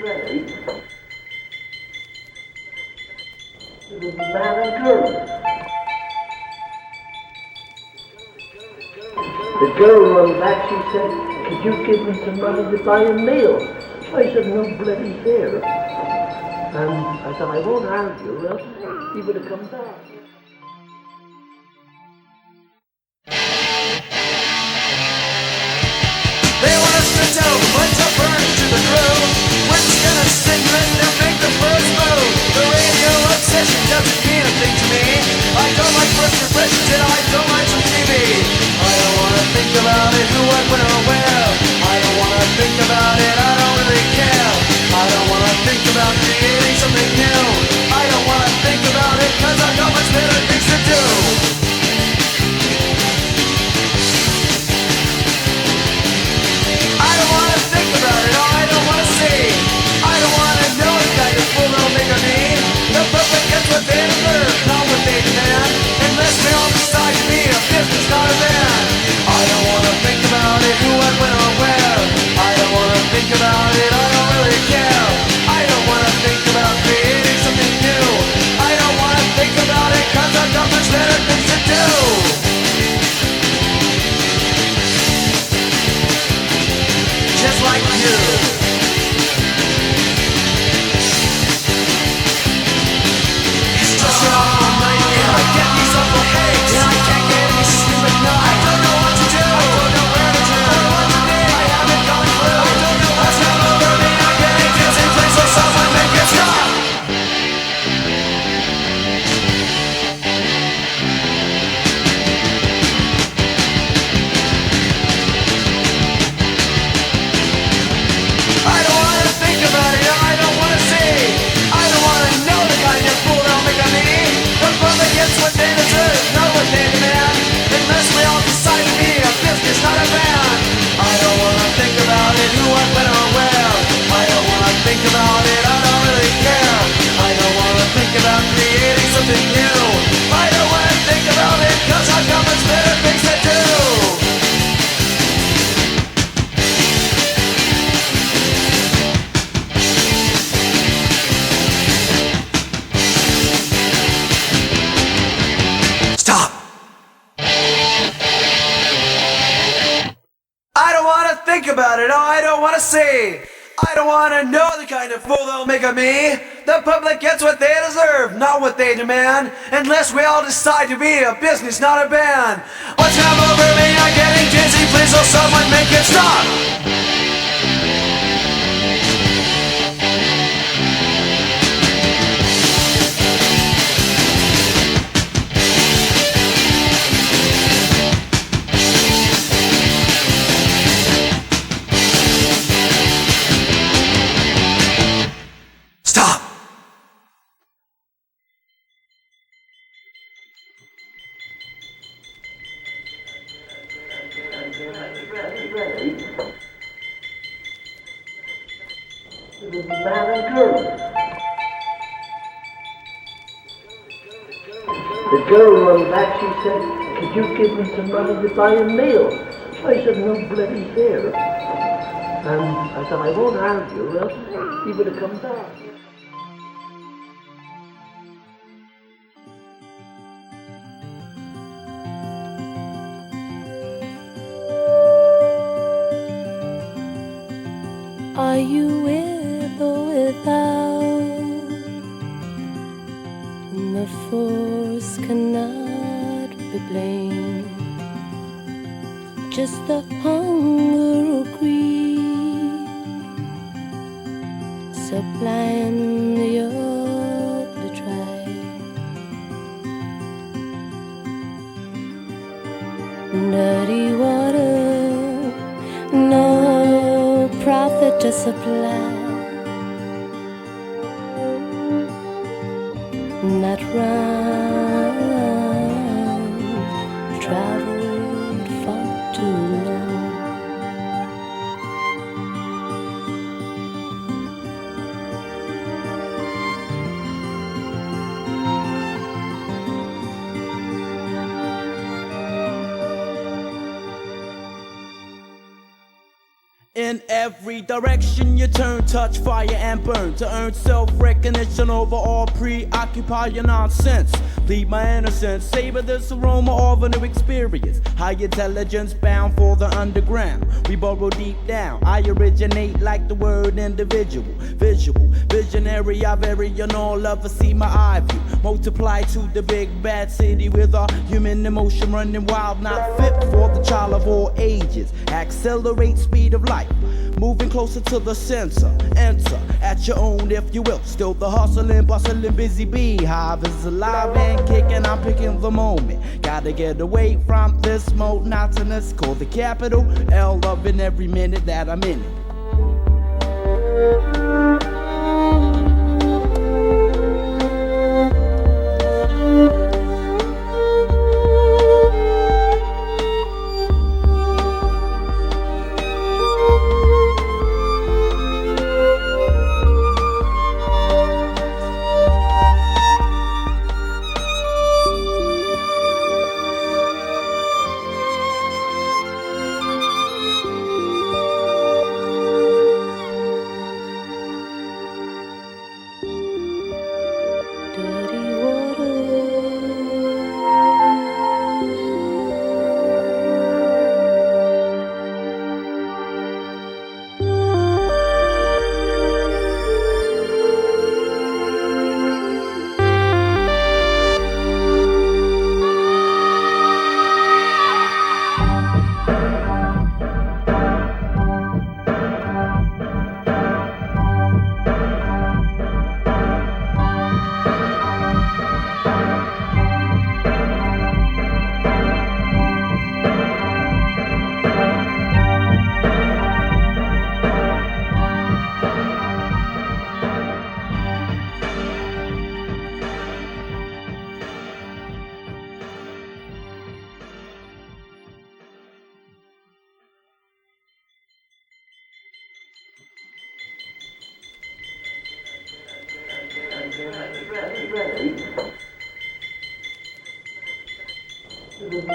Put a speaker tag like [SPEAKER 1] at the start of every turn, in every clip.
[SPEAKER 1] ready. It was a man and girl. The girl ran back, she said, could you give me some money to buy a meal? I said, no bloody fear. And I said, I won't argue, else he would have come back.
[SPEAKER 2] They want us to tell them what to burn to the groove. When's gonna sing, let them make the first move. The radio obsession doesn't mean a thing to me. I don't like first impressions and I don't like some TV. I don't wanna think about it, who, what, when, or where. I don't wanna think about it, I don't really care. I don't wanna think about creating something new. I don't wanna think about it, cause I've got much better things to do. I don't wanna think about it, I don't wanna see. I don't wanna know the kind of fool they'll make of me. The public gets what they deserve, not what they demand. Unless they all decide to be a business, not a band. I don't wanna think about it, who, what, when, or where. I don't wanna think about it, I don't really care. I don't wanna think about creating something new. I don't wanna think about it, cause I've got much better things to do. Just like you. It's just an awful nightmare. I get these awful headaches and I can't get any sleep at night. I don't know what to do. I don't know where to turn. I don't know what to do. I haven't gone through. I don't know what's come over me. I'm getting dizzy. Please will someone make it stop. I don't wanna think about it, I don't wanna see. I don't wanna know the kind of fool they'll make of me. The public gets what they deserve, not what they demand. Unless we all decide to be a business, not a band. I don't wanna think about it, who, what, when, or where. I don't wanna think about it, I don't really care. I don't wanna think about creating something new. I don't wanna think about it, cause I've got much better things to do. Stop! I don't wanna think about it, I don't wanna see. I don't wanna know the kind of fool they'll make of me. The public gets what they deserve, not what they demand. Unless we all decide to be a business, not a band. What's come over me? I'm getting dizzy, please will someone make it stop. Stop!
[SPEAKER 1] Ready. It was a man and girl. The girl ran back, she said, could you give me some money to buy a meal? I said, no bloody fear. And I said, I won't argue, else he would have come back.
[SPEAKER 3] Are you with or without? The force cannot be blamed. Just the hunger or greed supplying the other drive. Dirty water, no profit to supply. That round traveled far too long.
[SPEAKER 4] In every direction you turn, touch fire and burn to earn self-recognition over all preoccupying nonsense. Leave my innocence, savor this aroma of a new experience. High intelligence bound for the underground. We burrow deep down. I originate like the word individual. Visual, visionary, I vary in all of us. See my eye view. Multiply to the big bad city with our human emotion running wild, not fit for the child of all ages. Accelerate speed of light. Moving closer to the center, enter at your own if you will. Still the hustling, bustling, busy beehive is alive and kicking. I'm picking the moment. Gotta get away from this monotonous. Call the capital L, loving every minute that I'm in it.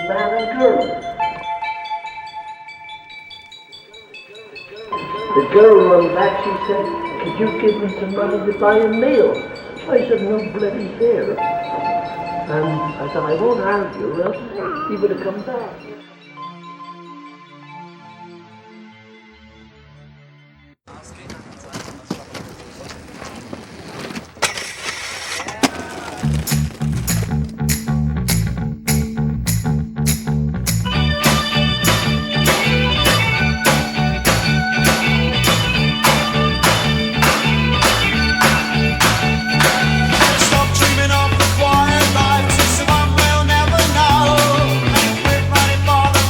[SPEAKER 1] Man and girl. The girl ran back, she said, could you give me some money to buy a meal? I said, no bloody fair. And I said, I won't argue, else he would have come back.
[SPEAKER 2] Quiet life, so one will never know. With money for the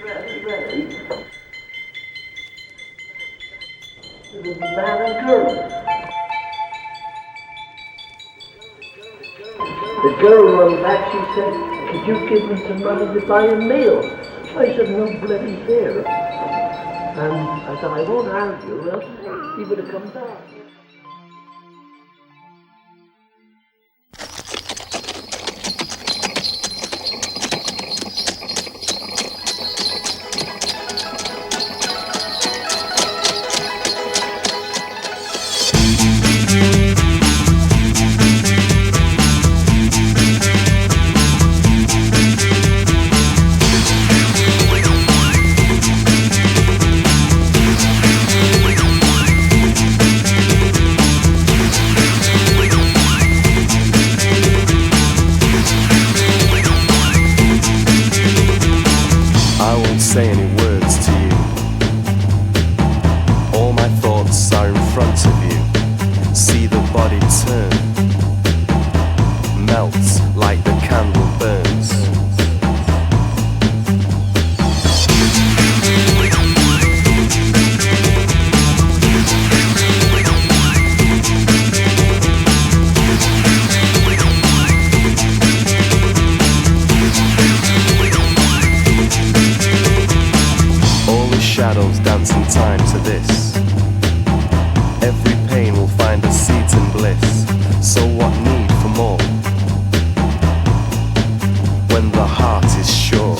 [SPEAKER 1] It was a man and girl. The girl ran back, she said, could you give me some money to buy a meal? I said, no bloody fair. And I said, I won't argue, else he would have come back.
[SPEAKER 5] Say any words to you. All my thoughts are in front of you. See the body turn, melts like the candle burns. Shadows dance in time to this. Every pain will find a seat in bliss. So what need for more when the heart is sure?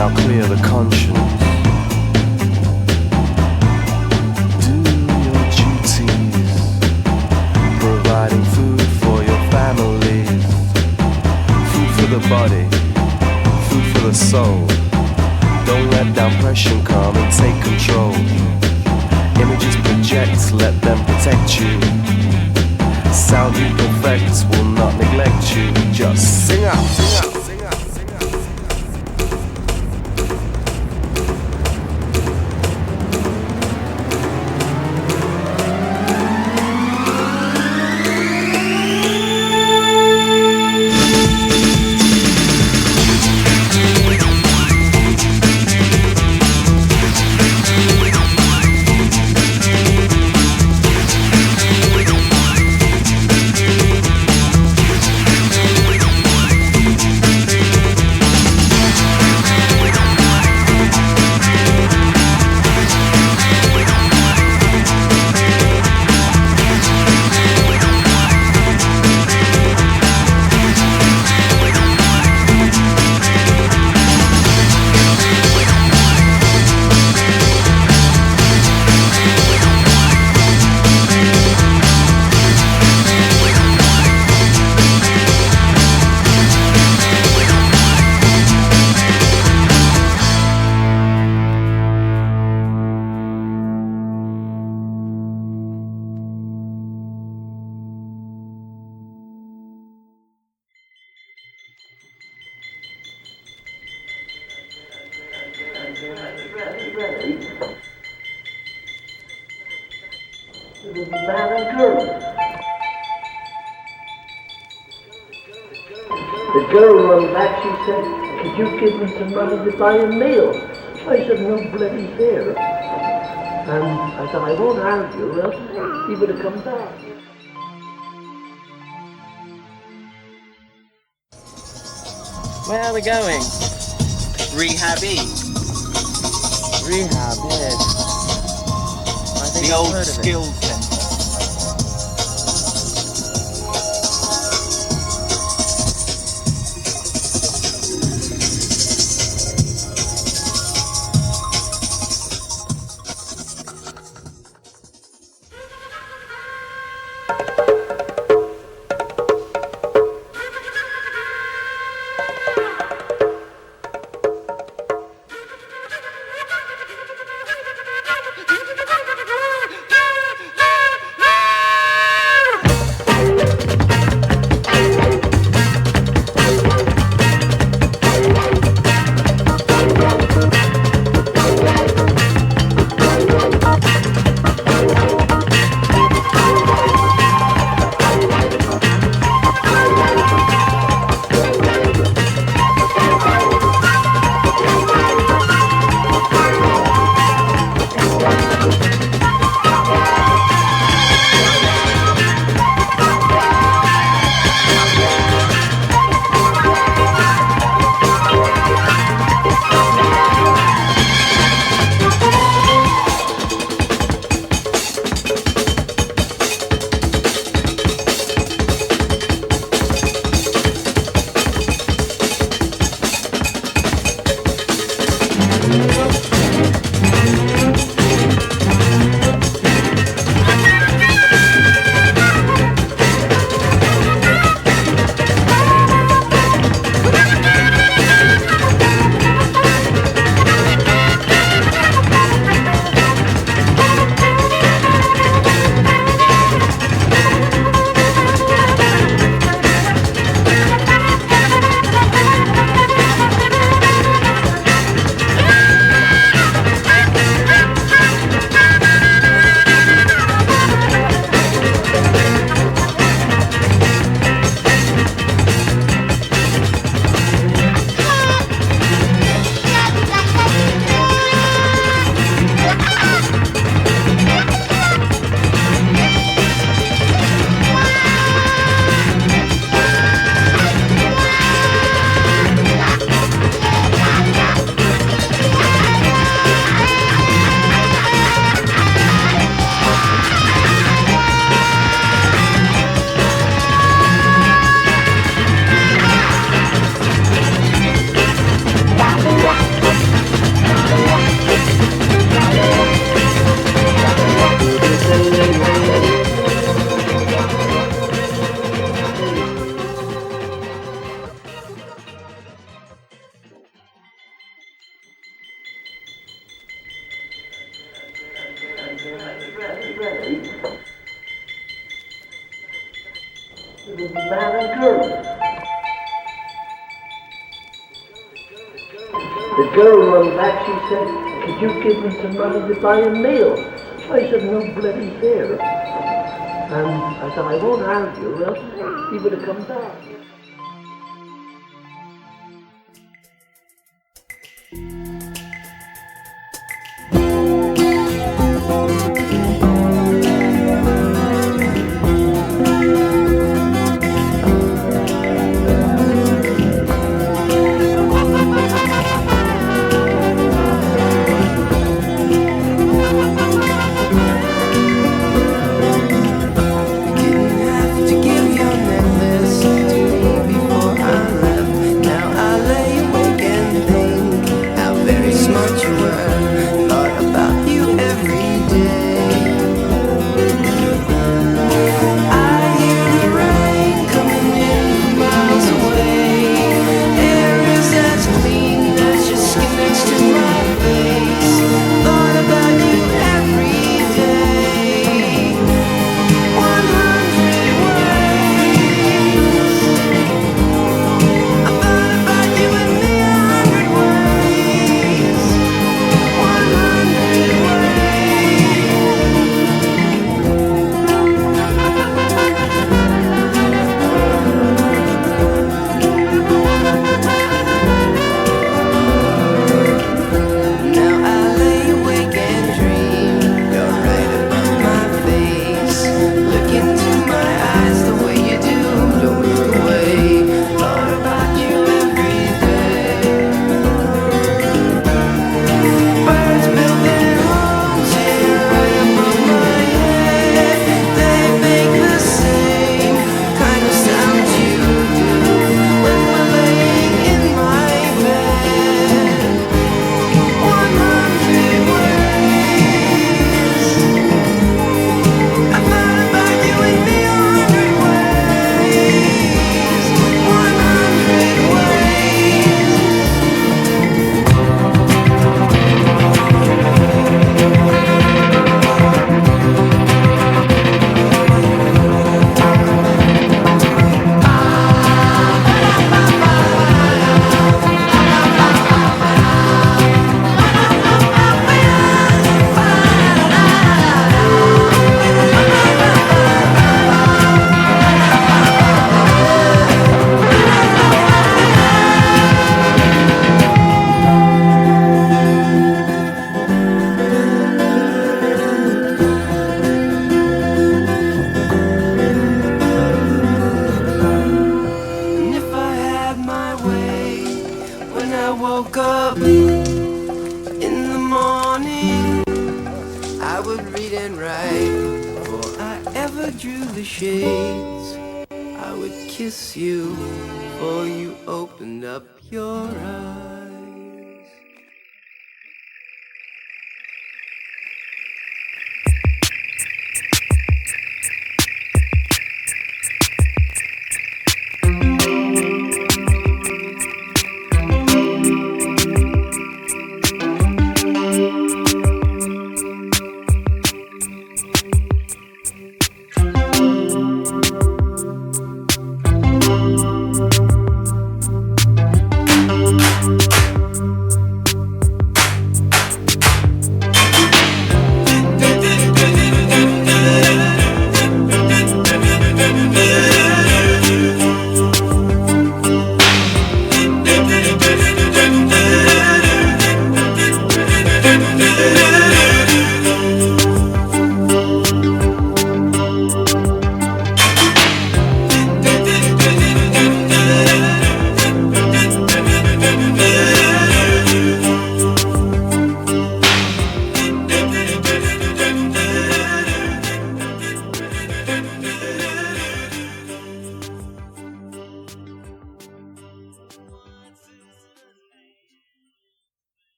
[SPEAKER 5] Now clear the conscience. Do your duties, providing food for your families. Food for the body, food for the soul. Don't let depression come and take control. Images project, let them protect you. Sound you perfect will not neglect you. Just sing out, sing out.
[SPEAKER 1] It was a man and girl. The girl ran back, she said, could you give me some money to buy a meal? I said, no bloody fair. And I said, I won't argue, else he would have come back.
[SPEAKER 6] Where are we going? Rehab-y.
[SPEAKER 7] Rehab, yes. I think
[SPEAKER 6] The
[SPEAKER 7] I've
[SPEAKER 6] old
[SPEAKER 7] heard of it.
[SPEAKER 6] skills centre.
[SPEAKER 1] There was a man and girl. The girl ran back, she said, could you give me some money to buy a meal? I said, no bloody fair. And I said, I won't argue, else he would have come back.